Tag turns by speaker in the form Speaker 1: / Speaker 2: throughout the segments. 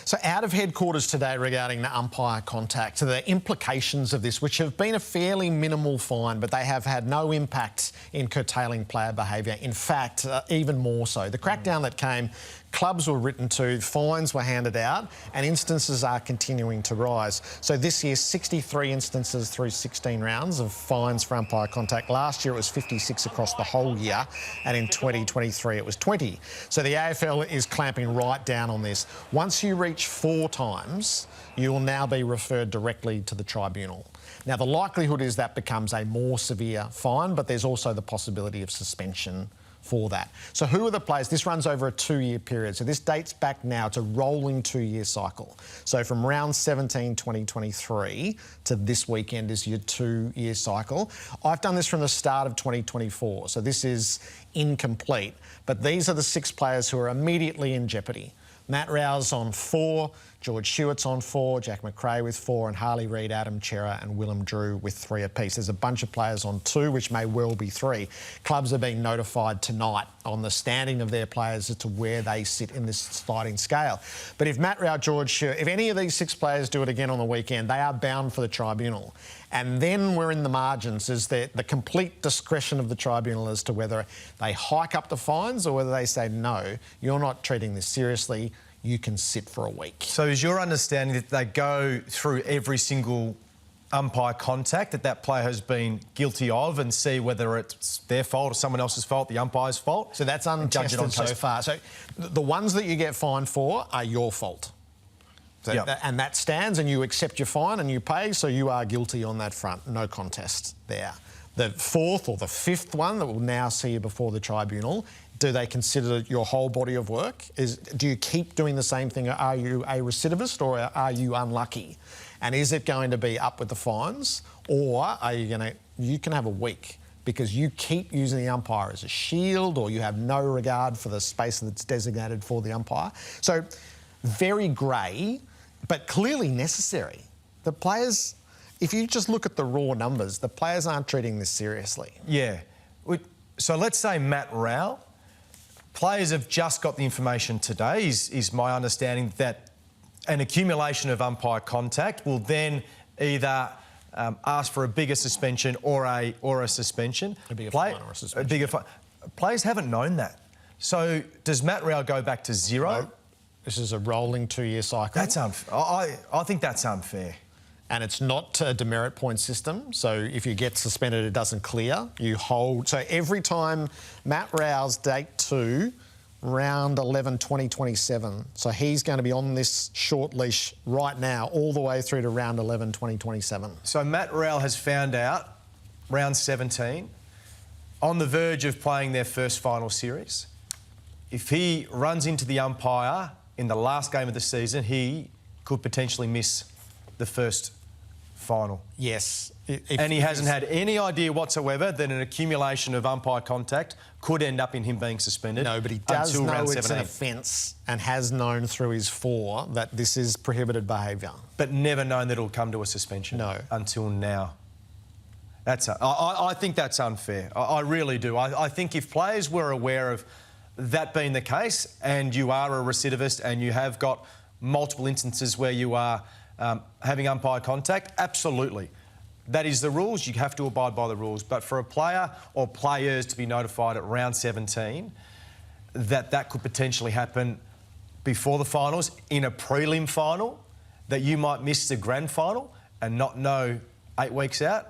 Speaker 1: So out of headquarters today regarding the umpire contact, so the implications of this, which have been a fairly minimal fine, but they have had no impact in curtailing player behaviour. In fact, even more so. The crackdown that came, clubs were written to, fines were handed out, and instances are continuing to rise. So this year, 63 instances through 16 rounds of fines for umpire contact. Last year it was 56 across the whole year, and in 2023 it was 20. So the AFL is clamping right down on this. Once you reach 4 times, you will now be referred directly to the tribunal. Now, the likelihood is that becomes a more severe fine, but there's also the possibility of suspension for that. So who are the players? This runs over a 2-year period. So this dates back now. It's a rolling 2-year cycle. So from round 17, 2023 to this weekend is your 2-year cycle. I've done this from the start of 2024. So this is incomplete. But these are the 6 players who are immediately in jeopardy. Matt Rowell's on 4, George Hewitt's on 4, Jack McRae with 4, and Harley Reid, Adam Chera and Willem Drew with 3 apiece. There's a bunch of players on 2, which may well be 3. Clubs are being notified tonight on the standing of their players as to where they sit in this sliding scale. But if Matt Rowell, George Hewitt, if any of these 6 players do it again on the weekend, they are bound for the tribunal. And then we're in the margins, is the complete discretion of the tribunal as to whether they hike up the fines or whether they say, no, you're not treating this seriously, you can sit for a week.
Speaker 2: So is your understanding that they go through every single umpire contact that player has been guilty of and see whether it's their fault or someone else's fault, the umpire's fault?
Speaker 1: So that's untested so far. So the ones that you get fined for are your fault. So and that stands, and you accept your fine and you pay, so you are guilty on that front. No contest there. The 4th or the 5th one that will now see you before the tribunal, do they consider your whole body of work? Do you keep doing the same thing? Are you a recidivist or are you unlucky? And is it going to be up with the fines, or are you going to... You can have a week because you keep using the umpire as a shield, or you have no regard for the space that's designated for the umpire. So very grey, but clearly necessary. The players, if you just look at the raw numbers, the players aren't treating this seriously.
Speaker 2: Yeah. So let's say Matt Rowell. Players have just got the information today, is my understanding, that an accumulation of umpire contact will then either ask for a bigger suspension or a suspension.
Speaker 1: A bigger fine or a suspension.
Speaker 2: A bigger fine. Players haven't known that. So does Matt Rowell go back to 0?
Speaker 1: No. This is a rolling 2-year cycle.
Speaker 2: That's unfair. I think that's unfair.
Speaker 1: And it's not a demerit point system, so if you get suspended, it doesn't clear. You hold... So every time Matt Rowell's date 2, round 11, 2027, so he's going to be on this short leash right now, all the way through to round 11, 2027.
Speaker 2: So Matt Rowell has found out, round 17, on the verge of playing their first final series. If he runs into the umpire in the last game of the season, he could potentially miss the first final.
Speaker 1: Yes.
Speaker 2: And he hasn't had any idea whatsoever that an accumulation of umpire contact could end up in him being suspended.
Speaker 1: No, but he does
Speaker 2: until
Speaker 1: know
Speaker 2: round
Speaker 1: it's
Speaker 2: 17.
Speaker 1: an offence and has known through his 4 that this is prohibited behaviour.
Speaker 2: But never known that it'll come to a suspension.
Speaker 1: No.
Speaker 2: Until now. I think that's unfair. I really do. I think if players were aware of that being the case, and you are a recidivist and you have got multiple instances where you are having umpire contact, absolutely. That is the rules. You have to abide by the rules. But for a player or players to be notified at round 17 that could potentially happen before the finals, in a prelim final, that you might miss the grand final and not know 8 weeks out,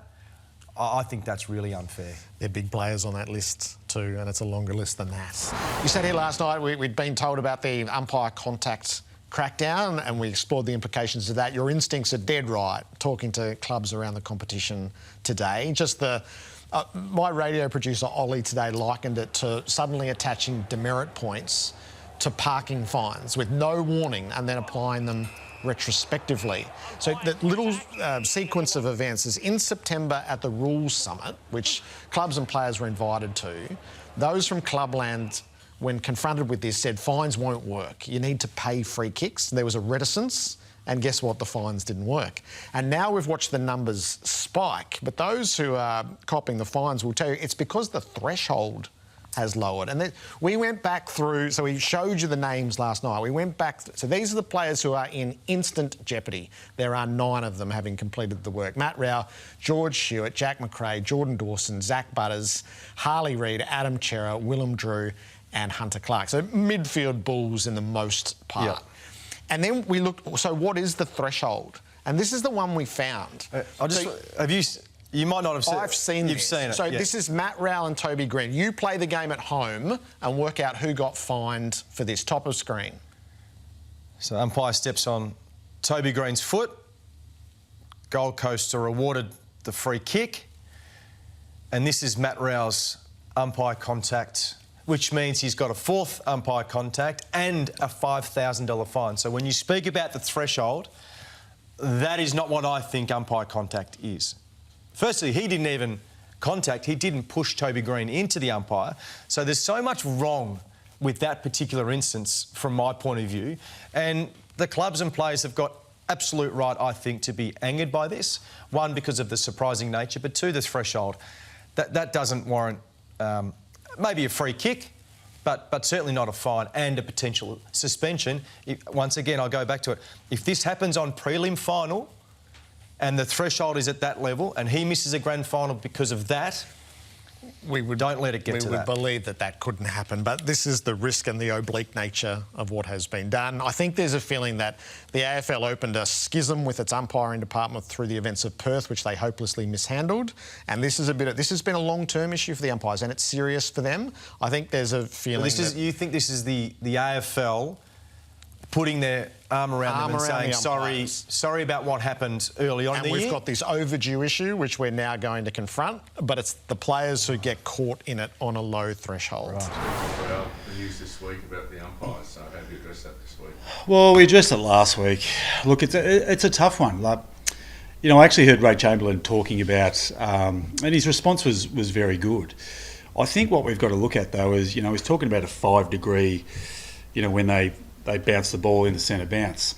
Speaker 2: I think that's really unfair.
Speaker 1: They're big players on that list too, and it's a longer list than that. You sat here last night, we'd been told about the umpire contact crackdown, and we explored the implications of that. Your instincts are dead right, talking to clubs around the competition today. Just my radio producer, Ollie, today likened it to suddenly attaching demerit points to parking fines with no warning and then applying them retrospectively. So the little sequence of events is in September at the Rules Summit, which clubs and players were invited to. Those from Clubland, when confronted with this, said fines won't work. You need to pay free kicks. There was a reticence, and guess what? The fines didn't work. And now we've watched the numbers spike, but those who are copping the fines will tell you it's because the threshold has lowered. And we went back through, so we showed you the names last night. We went back, so these are the players who are in instant jeopardy. There are 9 of them having completed the work. Matt Rowell, George Stewart, Jack McRae, Jordan Dawson, Zach Butters, Harley Reid, Adam Chera, Willem Drew and Hunter Clark. So midfield bulls in the most part.
Speaker 2: Yep.
Speaker 1: And then we looked, so what is the threshold? And this is the one we found.
Speaker 2: You might not have seen it.
Speaker 1: I've seen this.
Speaker 2: You've seen it.
Speaker 1: So
Speaker 2: yeah.
Speaker 1: this is Matt Rowell and Toby Green. You play the game at home and work out who got fined for this. Top of screen.
Speaker 2: So umpire steps on Toby Green's foot. Gold Coast are awarded the free kick. And this is Matt Rowell's umpire contact, which means he's got a 4th umpire contact and a $5,000 fine. So when you speak about the threshold, that is not what I think umpire contact is. Firstly, he didn't even contact, he didn't push Toby Green into the umpire. So there's so much wrong with that particular instance from my point of view. And the clubs and players have got absolute right, I think, to be angered by this. 1, because of the surprising nature, but 2, the threshold. That doesn't warrant maybe a free kick, but certainly not a fine and a potential suspension. Once again, I'll go back to it. If this happens on prelim final and the threshold is at that level and he misses a grand final because of that, don't let it get to that.
Speaker 1: We would believe that that couldn't happen, but this is the risk and the oblique nature of what has been done. I think there's a feeling that the AFL opened a schism with its umpiring department through the events of Perth, which they hopelessly mishandled. And this has been a long-term issue for the umpires, and it's serious for them. I think there's a feeling.
Speaker 2: You think this is the AFL putting their arm around them and saying, sorry about what happened early on in the year?
Speaker 1: And we've got this overdue issue, which we're now going to confront, but it's the players who get caught in it on a low threshold.
Speaker 3: Right. Well, the news this week about the umpires, so how do you address that this week?
Speaker 4: Well, we addressed it last week. Look, it's a tough one. Like, I actually heard Ray Chamberlain talking about, and his response was very good. I think what we've got to look at, though, is, he's talking about a 5-degree, when they bounce the ball in the centre bounce.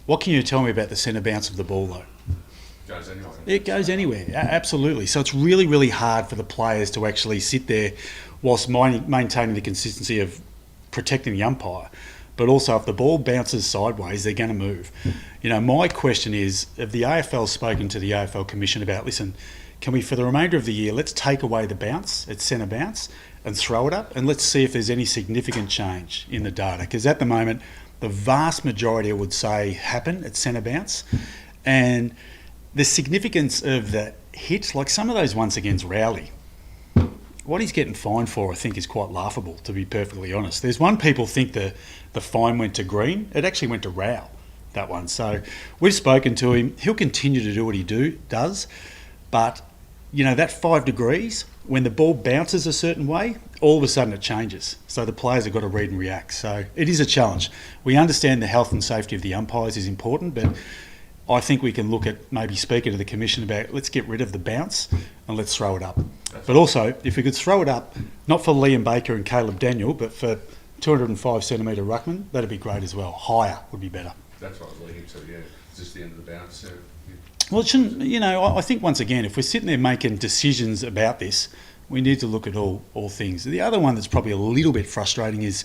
Speaker 4: What can you tell me about the centre bounce of the ball, though?
Speaker 3: Goes anywhere.
Speaker 4: It goes anywhere, absolutely. So it's really, really hard for the players to actually sit there whilst maintaining the consistency of protecting the umpire. But also, if the ball bounces sideways, they're going to move. My question is, have the AFL spoken to the AFL Commission about, listen, can we, for the remainder of the year, let's take away the bounce, it's centre bounce, and throw it up, and let's see if there's any significant change in the data. Because at the moment, the vast majority, I would say, happen at centre bounce. And the significance of that hit, like some of those ones against Rowley, what he's getting fined for, I think, is quite laughable, to be perfectly honest. There's one, people think the fine went to Green. It actually went to Rowell, that one. So we've spoken to him. He'll continue to do what he does. But, that 5 degrees, when the ball bounces a certain way, all of a sudden it changes. So the players have got to read and react. So it is a challenge. We understand the health and safety of the umpires is important, but I think we can look at maybe speaking to the Commission about, let's get rid of the bounce and let's throw it up. But also, if we could throw it up, not for Liam Baker and Caleb Daniel, but for 205 centimetre ruckman, that'd be great as well. Higher would be better.
Speaker 3: That's what I was leading to, yeah. Is this the end of the bounce?
Speaker 4: Well, it shouldn't, I think once again, if we're sitting there making decisions about this, we need to look at all things. The other one that's probably a little bit frustrating is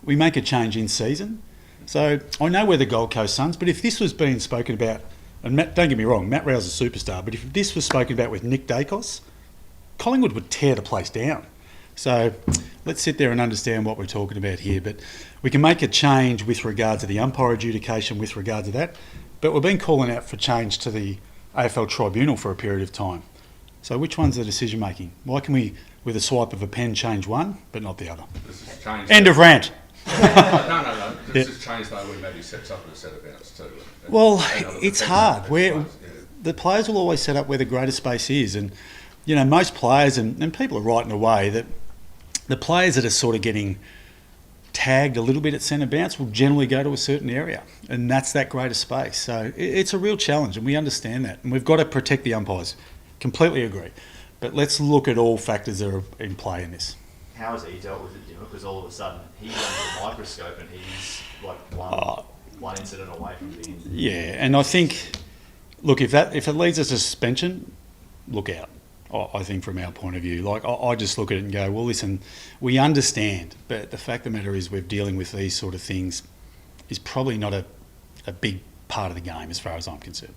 Speaker 4: we make a change in season. So I know we're the Gold Coast Suns, but if this was being spoken about, and don't get me wrong, Matt Rowell's a superstar, but if this was spoken about with Nick Dacos, Collingwood would tear the place down. So let's sit there and understand what we're talking about here. But we can make a change with regard to the umpire adjudication with regard to that. But we've been calling out for change to the AFL Tribunal for a period of time. So which one's the decision making? Why can we, with a swipe of a pen, change one, but not the other?
Speaker 3: This has changed.
Speaker 4: End of rant.
Speaker 3: No. This has changed though when maybe sets up a set of bounce too.
Speaker 4: Well, it's hard. The players will always set up where the greater space is. And, most players, and people are right in a way, that the players that are sort of getting tagged a little bit at centre bounce will generally go to a certain area, and that's that greater space. So it's a real challenge, and we understand that, and we've got to protect the umpires. Completely agree, but let's look at all factors that are in play in this.
Speaker 5: How has he dealt with it, Dimma? Because all of a sudden he's under the microscope and he's like one incident away from being.
Speaker 4: Yeah, and I think, look, if it leads us to suspension, look out. I think from our point of view. Like, I just look at it and go, well, listen, we understand, but the fact of the matter is we're dealing with these sort of things is probably not a big part of the game as far as I'm concerned.